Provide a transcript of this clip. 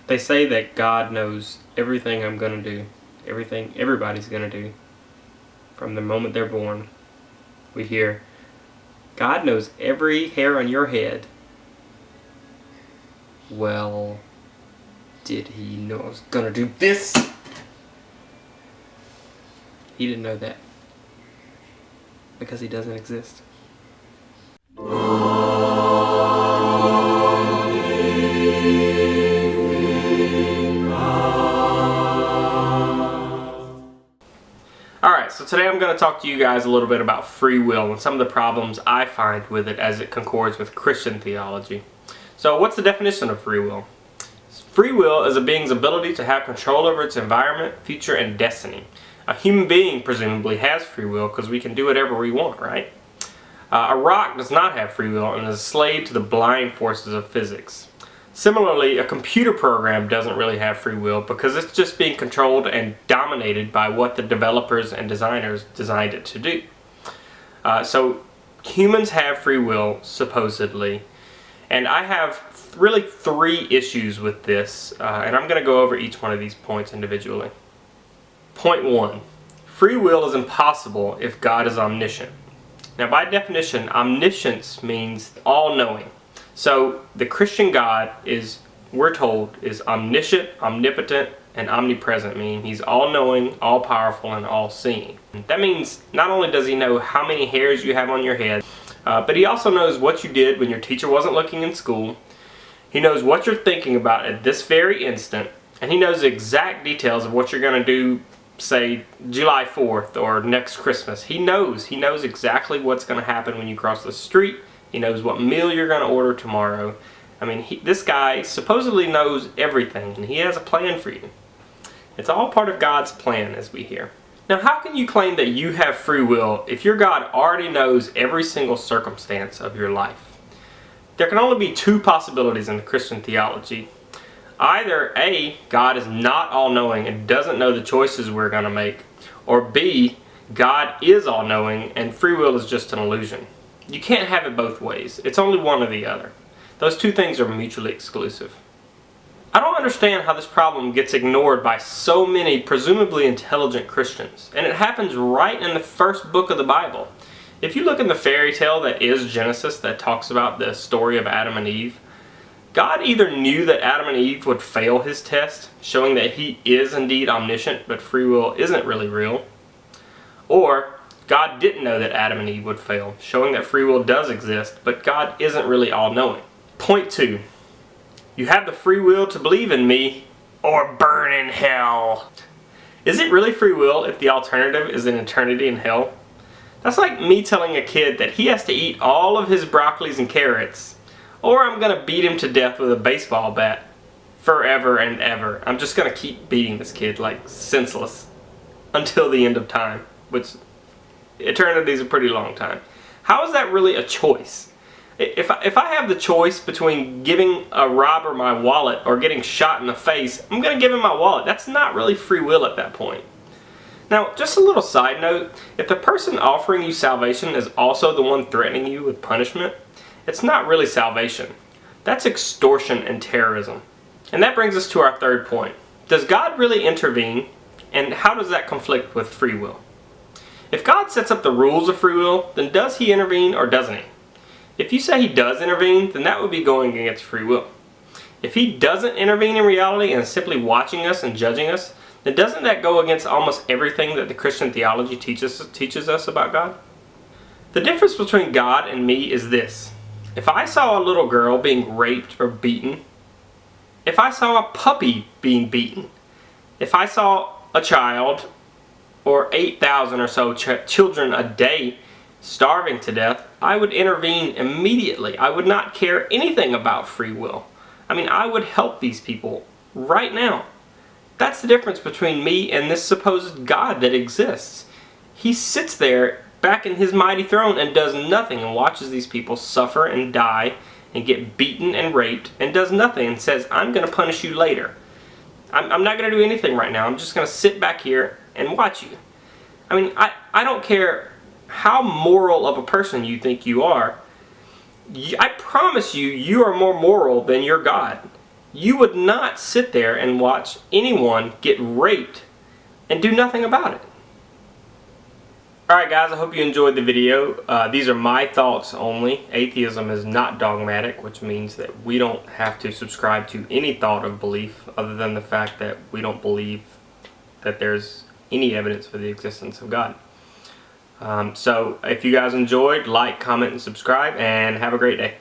They say that God knows everything I'm going to do, everything everybody's going to do, from the moment they're born. We hear, God knows every hair on your head. Well, did he know I was going to do this? He didn't know that. Because he doesn't exist. Alright, so today I'm going to talk to you guys a little bit about free will and some of the problems I find with it as it concords with Christian theology. So what's the definition of free will? Free will is a being's ability to have control over its environment, future, and destiny. A human being presumably has free will because we can do whatever we want, right? A rock does not have free will and is a slave to the blind forces of physics. Similarly, a computer program doesn't really have free will because it's just being controlled and dominated by what the developers and designers designed it to do. So humans have free will, supposedly, and I have really 3 issues with this, and I'm going to go over each one of these points individually. Point 1. Free will is impossible if God is omniscient. Now, by definition, omniscience means all-knowing. So the Christian God is, we're told, is omniscient, omnipotent, and omnipresent, meaning he's all-knowing, all-powerful, and all-seeing. That means not only does he know how many hairs you have on your head, but he also knows what you did when your teacher wasn't looking in school. He knows what you're thinking about at this very instant, and he knows the exact details of what you're going to do, say, July 4th or next Christmas. He knows exactly what's going to happen when you cross the street. He knows what meal you're going to order tomorrow. I mean, this guy supposedly knows everything, and he has a plan for you. It's all part of God's plan, as we hear. Now, how can you claim that you have free will if your God already knows every single circumstance of your life? There can only be 2 possibilities in the Christian theology. Either A, God is not all-knowing and doesn't know the choices we're going to make, or B, God is all-knowing and free will is just an illusion. You can't have it both ways. It's only one or the other. Those 2 things are mutually exclusive. I don't understand how this problem gets ignored by so many presumably intelligent Christians, and it happens right in the first book of the Bible. If you look in the fairy tale that is Genesis that talks about the story of Adam and Eve, God either knew that Adam and Eve would fail his test, showing that he is indeed omniscient, but free will isn't really real, or God didn't know that Adam and Eve would fail, showing that free will does exist, but God isn't really all-knowing. Point 2. You have the free will to believe in me, or burn in hell. Is it really free will if the alternative is an eternity in hell? That's like me telling a kid that he has to eat all of his broccolis and carrots, or I'm going to beat him to death with a baseball bat forever and ever. I'm just going to keep beating this kid like senseless until the end of time, which eternity is a pretty long time. How is that really a choice? If I have the choice between giving a robber my wallet or getting shot in the face, I'm going to give him my wallet. That's not really free will at that point. Now, just a little side note, if the person offering you salvation is also the one threatening you with punishment, it's not really salvation. That's extortion and terrorism. And that brings us to our 3rd point. Does God really intervene, and how does that conflict with free will? If God sets up the rules of free will, then does he intervene or doesn't he? If you say he does intervene, then that would be going against free will. If he doesn't intervene in reality and is simply watching us and judging us, then doesn't that go against almost everything that the Christian theology teaches us about God? The difference between God and me is this. If I saw a little girl being raped or beaten, if I saw a puppy being beaten, if I saw a child or 8,000 or so children a day starving to death, I would intervene immediately. I would not care anything about free will. I mean, I would help these people right now. That's the difference between me and this supposed God that exists. He sits there back in his mighty throne and does nothing and watches these people suffer and die and get beaten and raped and does nothing and says, I'm going to punish you later. I'm not going to do anything right now. I'm just going to sit back here and watch you. I mean, I don't care how moral of a person you think you are. I promise you, you are more moral than your God. you would not sit there and watch anyone get raped and do nothing about it. Alright guys, I hope you enjoyed the video. These are my thoughts only. Atheism is not dogmatic, which means that we don't have to subscribe to any thought of belief other than the fact that we don't believe that there's any evidence for the existence of God. So if you guys enjoyed, like, comment, and subscribe, and have a great day.